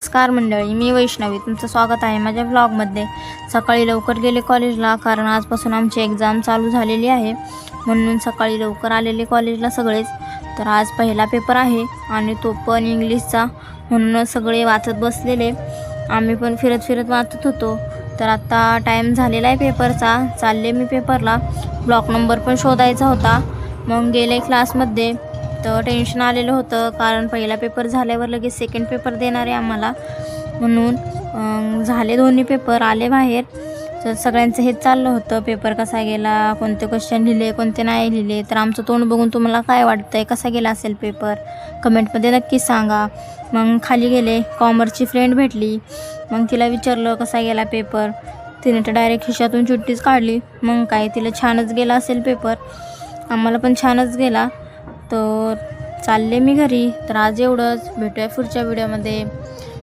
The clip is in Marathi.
नमस्कार मंडळी, मी वैष्णवी. तुमचं स्वागत आहे माझ्या व्लॉगमध्ये. सकाळी लवकर गेले कॉलेजला, कारण आजपासून आमची एक्झाम चालू झालेली आहे, म्हणून सकाळी लवकर आलेले कॉलेजला सगळेच. तर आज पहिला पेपर आहे आणि तो पण इंग्लिशचा, म्हणून सगळे वाचत बसलेले. आम्ही पण फिरत फिरत वाचत होतो. तर आता टाईम झालेला आहे पेपरचा. चालले मी पेपरला. ब्लॉक नंबर पण शोधायचा होता. मग गेले क्लासमध्ये. तर टेन्शन आलेलं होतं, कारण पहिला पेपर झाल्यावर लगेच सेकंड पेपर देणार आहे आम्हाला, म्हणून झाले दोन्ही पेपर. आले बाहेर. तर सगळ्यांचं हेच चाललं होतं, पेपर कसा गेला, कोणते क्वेश्चन लिहिले, कोणते नाही लिहिले. तर आमचं तोंड बघून तुम्हाला काय वाटतं आहे, कसा गेला असेल पेपर, कमेंटमध्ये नक्की सांगा. मग खाली गेले. कॉमर्सची फ्रेंड भेटली. मग तिला विचारलं कसा गेला पेपर. तिने तर डायरेक्ट खिशातून चिठ्ठीच काढली. मग काय, तिला छानच गेला असेल पेपर. आम्हाला पण छानच गेला. तर चालले मी घरी. तर आज एवढंच. भेटूया पुढच्या व्हिडिओमध्ये.